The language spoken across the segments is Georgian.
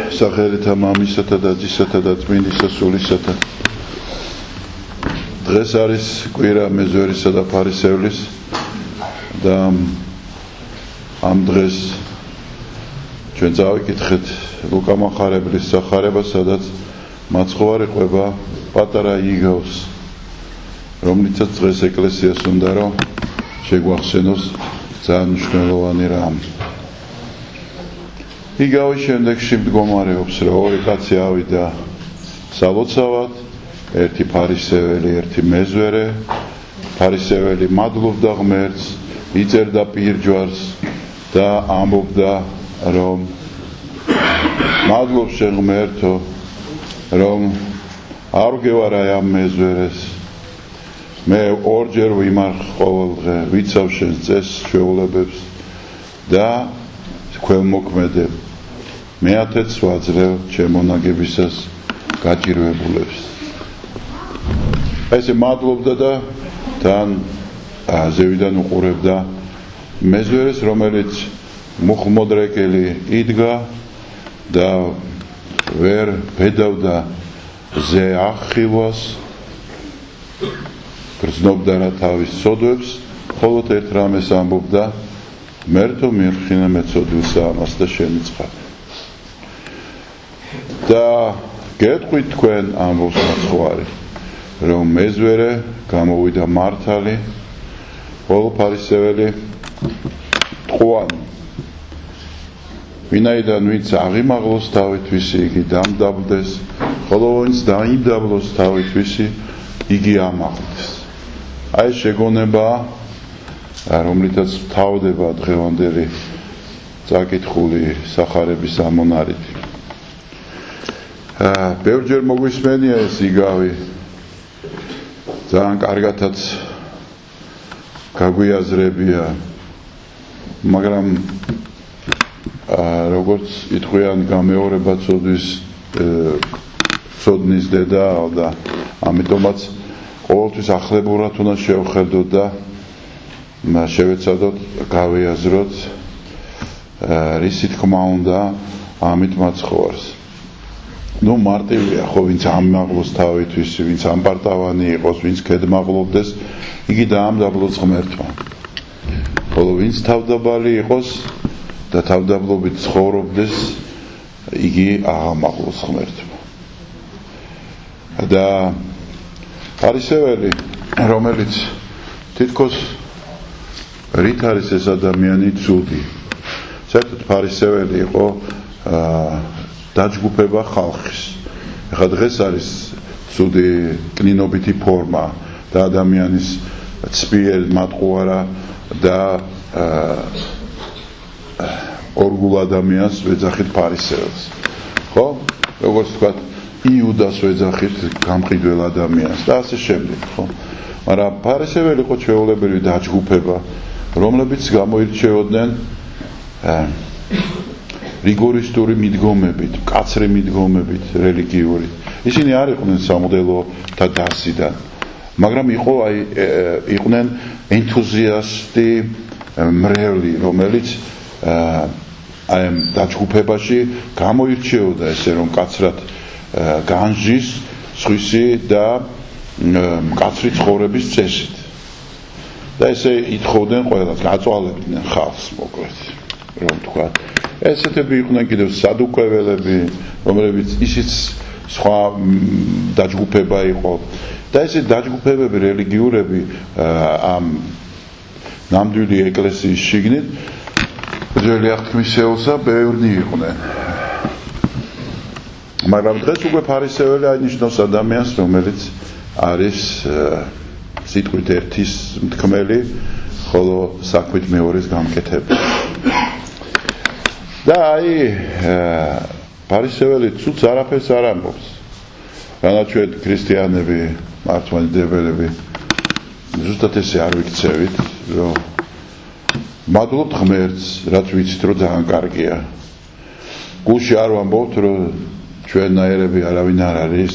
სახელითა მამისათა და ძისათა და წმინდისა სულისათა. დღეს არის კვირა მეზვერისა და ფარისევლის და ამ დღეს ჩვენ წავიკითხეთ ლუკა მახარებლის სახარება, სადაც მაცხოვარი ყვება პატარა იგავს, რომლითაც დღეს ეკლესიას უნდა რომ შეგვახსენოს ძალიან მნიშვნელოვანი რამ. იგავის შემდეგში მდგომარეობს, რომ ორი კაცი ავიდა სალოცავად, ერთი ფარისეველი, ერთი მეზვერე. ფარისეველი მადლობდა ღმერთს, იწერდა პირჯვარს და ამბობდა, რომ მადლობ შენ ღმერთო, რომ არ ვგევარაი ამ მეზვერეს. მე ორჯერ ვიმარხ ყოველდღე, ვიცავ შენ წესს, ჩვეულებებს და ქველმოქმედებ. მეათეც ვაძლევ ჩემო ნაგებისას გაჭირვებულებს. ესე მადლობდა და თან ზევიდან უყურებდა მეზვერეს, რომელიც მუხმოდრეკელი იდგა და ვერ ბედავდა ზე ახილვას, გრძნობდა რა თავის სოდვებს, მხოლოდ ერთ რამეს ამბობდა, ღმერთო მიხინე მეწოდვილსა ამას და შემიწყალე. და გეტყვით თქვენ, ამბობს მაცხოვარი, რომ მეზვერე გამოვიდა მართალი, ხოლო ფარისეველი ტყუანი. ვინაიდან ვინც აღიმაღლოს თავითვისი, იგი დამდაბლდეს, ხოლო ვინც დაიმდაბლოს თავითვისი, იგი ამაღლდეს. აი შეგონება, რომლითაც თავდება დღევანდელი წაკითხული სახარების ამონარით. ბევრჯერ მოგვისმენია ეს იგავი, ძალიან კარგათაც გაგვიაზრებია, მაგრამ როგორც იტყვიან გამეორება ცოდნის დედა და ამიტომაც ყოველთვის ახლებურად უნდა შევხედოთ და შევეცადოთ გავიაზროთ რისი თქმა უნდა ამით მაცხოვარს. ნუ მარტივია ხო, ვინც ამაღლოს თავისთვის, ვინც ამპარტავანი იყოს, ვინც ქედმაღლობდეს, იგი დაამდაბლოს ღმერთმა. ხოლო ვინც თავდაბალი იყოს და თავდაბლობით ცხოვრობდეს, იგი აღამაღლოს ღმერთმა. და ფარისეველი, რომელიც თითქოს რით არის ეს ადამიანი ცუდი. საერთოდ ფარისეველი იყო დაჯგუფება ხალხის. ეხლა დღეს არის ცუდი კლინობითი ფორმა და ადამიანის ცბიერ მატყუარა და ორგულ ადამიანს ვეძახით ფარისეველს. ხო? როგორც თქვა, იუდას ვეძახით გამყიდველ ადამიანს და ასე შემდეგ, ხო? მაგრამ ფარისეველი იყო ჩვეულებრივი დაჯგუფება, რომლებიც გამოირჩეოდნენ რიგორისტული მიდგომებით, მკაცრი მიდგომებით, რელიგიური. ისინი არ იყვნენ სამოდელოთა დასიდან, მაგრამ იყვნენ ენთუზიასტი მრევლი, რომელიც აი ამ დაჯგუფებაში გამოირჩეოდა ესე, რომ მკაცრად განჟის სხვისი და მკაცრი ცხოვრების წესით. და ესე ითხოვდნენ ყველას, გაწვალებდნენ ხალხს, მოკლედ, რომ თქვა. ესეთები იყვნენ კიდევ სადუკვეველები, რომლებიც ისიც სხვა დაჯგუფება იყო. და ესე დაჯგუფებები რელიგიურები ამ ნამდვილი ეკლესიის შიგნით ძველი აღთქმისეულსა ბევრნი იყვნენ. მაგრამ დღეს უკვე ფარისეველი აინიშნავს ადამიანს, რომელიც არის სიტყვით ერთის მთქმელი, ხოლო საქმით მეორის გამკეთებელი. და აი ფარისეველი ცუდს არაფერს არ ამბობს. რადგან ჩვენ ქრისტიანები, მართლმადიდებელები ზუსტად ესე არ ვიქცევით, რომ მადლობთ ღმერთს, რაც ვიცით, რომ ძალიან კარგია. გულში არ ვამბობთ, რომ ჩვენნაირები არავინ არ არის.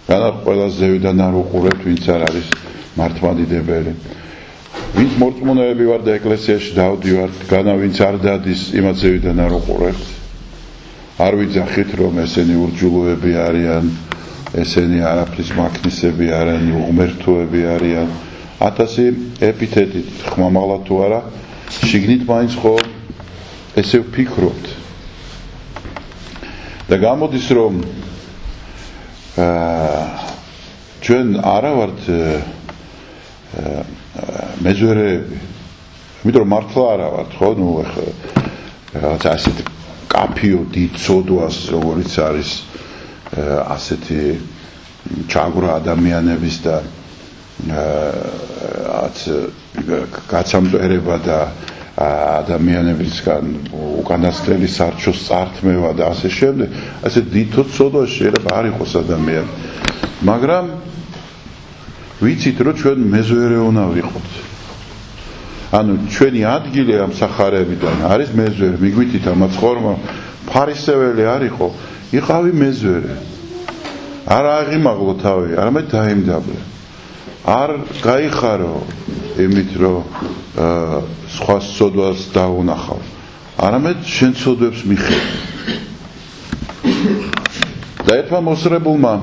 რადგან ყველას ზევიდან არ უყურებთ, ვინც არ არის მართლმადიდებელი. ვინც მორწმუნეები ვარ და ეკლესიაში დავდივართ, განა ვინც არ დადის, იმათ ზევიდან არ უყურებთ. არ ვიძახით რომ ესენი ურჯულოები არიან, ესენი არაფრის მაქნისები არიან, უღმერთოები არიან, 1000 ეპითეტით ხმამაღლა თუ არა, შიგნით მაინც ხო ესე ვფიქრობთ. და გამოდის რომ ჩვენ არა ვართ მეზვერეები, იმიტომ რომ მართლა არა ვართ, ხო, ნუ რაღაც ასეთი კაფიო დიდ სოდვას, როგორიც არის ასეთი ჩაგვრა ადამიანების და გაცამწერება და ადამიანებისგან უკანასკნელი სარჩოს წართმევა და ასე შემდეგ, ასე დიდ სოდვას შეიძლება არ იყოს ადამიანი, მაგრამ ვიცით რომ ჩვენ მეზვერე უნდა ვიყოთ. ანუ ჩვენი ადგილი ამ სახარებიდან არის მეზვერე, მიგვითით ამაც ხორმა ფარისეველი არ იყო, იყავი მეზვერე. არ აღიმაღლო თავი, არამედ დაიმდაბლე. არ გაიხარო იმით რომ სხვა სოდვას დაუნახავ, არამედ შენ სოდვებს მიხედავ. და ერთმა მოსრებულმა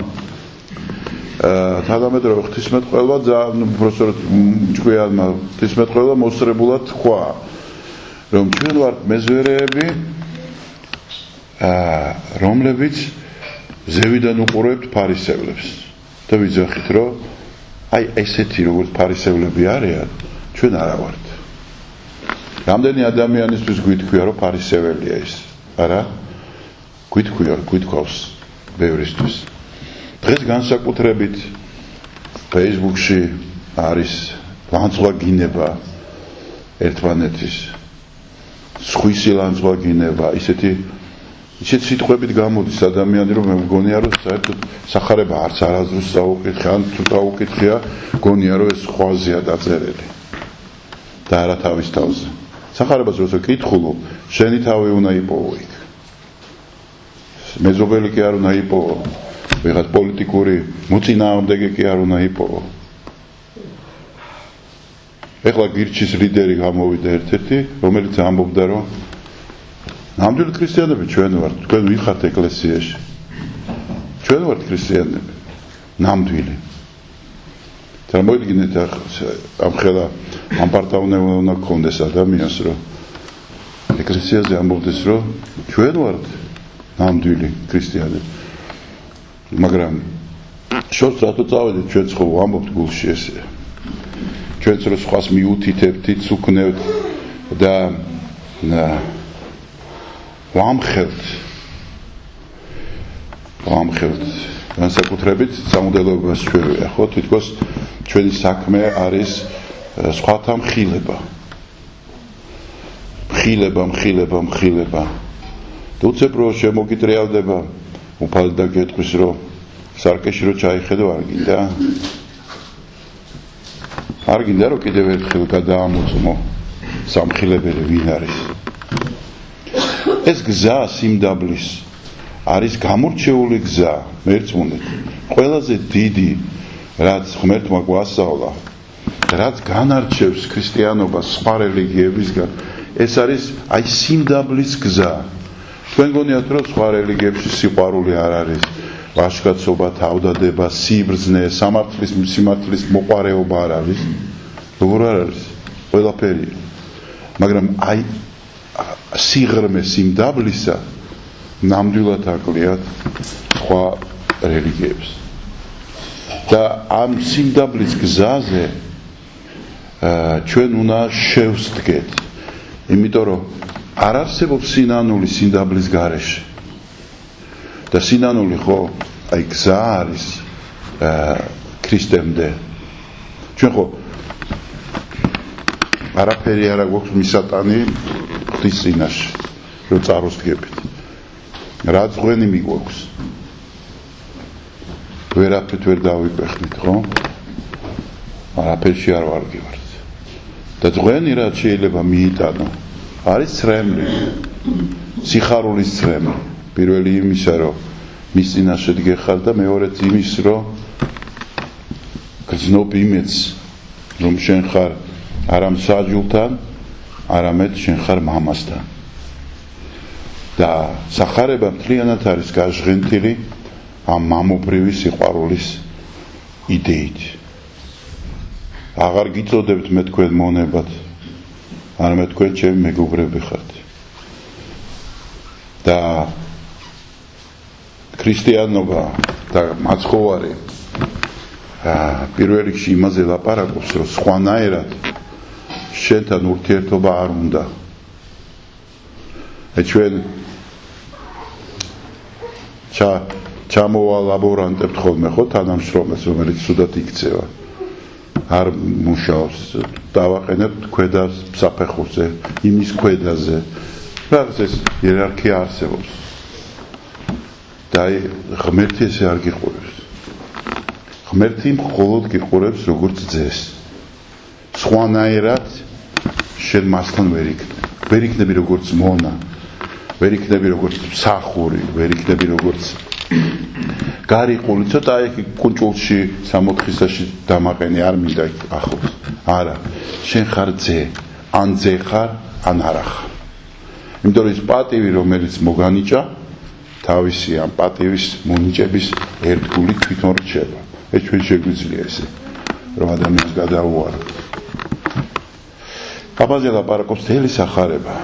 თანამედროვე ღვთისმეტყველმა ძალიან უბრალოდ ჭკვიანმა ღვთისმეტყველმა მოსრებულად თქვა, რომ ჩვენ ვართ მეზვერეები, რომლებიც ზევიდან უყურებთ ფარისევლებს. და ვიძახით, რომ აი ესეთი როგორც ფარისევლები არიან, ჩვენ არა ვართ. რამდენი ადამიანისთვის გვითქვია, რომ ფარისეველია ის? არა? გვითქვავს ბევრისთვის. დღეს განსაკუთრებით Facebook-ში არის ლანძღვაგინება ერთმანეთის, სხვისი ლანძღვაგინება, ისეთი სიტყვებით გამოდის ადამიანი, რომ მე მგონია, რომ საერთოდ სახარება არც არასდროს წაუკითხე, ან თუ წაუკითხია, მგონია, რომ ეს ხვაზეა დაწერილი და არა თავის თავზე. სახარებას როცა კითხულობ, შენი თავი უნდა იპოვო იქ. მეზობელი კი არ უნდა იპოვო. ვიღაც პოლიტიკური მოწინააღმდეგე კი არ უნდა იპოვო. ეხლა გირჩის ლიდერი გამოვიდა ერთ-ერთი, რომელიც ამბობდა, რომ ნამდვილი ქრისტიანები ჩვენ ვართ, თქვენ ვიხართ ეკლესიაში. ჩვენ ვართ ქრისტიანები, ნამდვილი. წარმოიდგინეთ ამ ხელა ამ პარტაუნება უნდა გქონდეს ადამიანს, რომ ეკლესიაზე ამბობდეს, რომ ჩვენ ვართ ნამდვილი ქრისტიანები. მაგრამ შორს რატო წავედით, ჩვენც ხო ვამბობთ გულში ესე. ჩვენც რო სხვას მიუთითებთ, იცუქნევთ და ვამხელთ. განსაკუთრებით სამოდელოებას ჩვენია, ხო? თითქოს ჩვენი საქმე არის სხვათა მხილება. მხილება. და უცებ რო შემოგიტრიალდება, უფალ და გეტყვის, რომ სარკეში რო ჩაიხედო, არ გინდა რომ კიდევ ერთხელ გადაამოწმო სამხილებელი ვინ არის. ეს გზა სიმდაბლის არის გამორჩეული გზა, მერწმუნეთ. ყველაზე დიდი, რაც ღმერთმა გვასწავლა, რაც განარჩევს ქრისტიანობას სხვა რელიგიებისგან, ეს არის აი სიმდაბლის გზა. თქვენ გონიათ, რომ სხვა რელიგიებში სიყვარული არ არის, ვაჟკაცობა, თავდადება, სიბრძნე, სიმართლის მოყარეობა არ არის? როგორ არ არის? ყველაფერი. მაგრამ აი სიღრმე სიმდაბლისა ნამდვილად აკლიათ სხვა რელიგიებს. და ამ სიმდაბლის გზაზე ჩვენ უნდა შევსდგეთ. იმიტომ რომ არ არსებობს სინანული სიმდაბლის გარეშე. და სინანული ხო, აი გზა არის ქრისტემდე. ჩვენ ხო არაფერი არ აქვს მისატანი ღვთის წინაშე, რომ წარუსდგებით. რა ძღვენი მიგვაქვს? ვერაფრით ვერ დავიკვეხნით, ხო? არაფერში არ ვარგივართ. და ძღვენი რაც შეიძლება მიიტანო, არის ცრემლი, სიხარულის ცრემლი. პირველი იმისა, რომ მის წინაშე დგეხარ და მეორეც იმის, რომ გრძნობ იმედს, რომ შენ ხარ არა მსაჯულთან, არამედ შენ ხარ მამასთან. და სახარება მთლიანად არის გაჟღენთილი ამ მამობრივი სიყვარულის იდეით. აღარ გიწოდებთ მე თქვენ მონებად, არამედ თქვენ ჩემი მეგობრები ხართ. და ქრისტიანობა და მაცხოვარი პირველ რიგში იმაზე ლაპარაკობს, რომ სხვანაირად შენთან ურთიერთობა არ უნდა. ჩვენ ჩამოვალაბორანტებთ ხოლმე ხო თანამშრომელს, რომელიც სუდად იქცევა. არ მუშაობს, დავაყენებთ ქვედას საფეხურზე, იმის ქვედაზე. რაღაც ეს იერარქია არსებობს. და ღმერთი ესე არ გიყურებს. ღმერთი მხოლოდ გიყურებს როგორც ძეს. სხვანაირად შენ მასთან ვერ იქნები როგორც მონა, ვერ იქნები როგორც მსახური, ვერ იქნები როგორც გარიყული, ცოტა იქ კუნჭულში 60-ისაში დამაყენი არ მინდა ახლოს. არა, შენ ხარ ძე, ან ძე ხარ, ან არა ხარ. იმიტომ რომ ის პატივი, რომელიც მოგანიჭა, თავისი ამ პატივის მონიჭების ერთგული თვითონ რჩება. ეს ჩვენ შეგვიძლია ესე, რომ ადამიანს გადაუარო. ამაზე ლაპარაკობს მთელი სახარება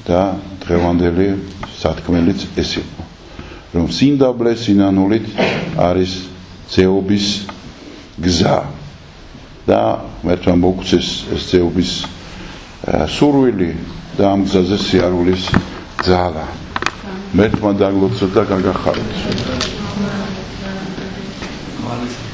და დღევანდელი სათქმელიც ეს იყო, რომ სიმდაბლე სინანულით არის ძეობის გზა და მერთმა მოგცეს ეს ძეობის სურვილი და ამ გზაზე სიარულის ძალა. მერთმა დაგლოცოთ და გაგახაროთ.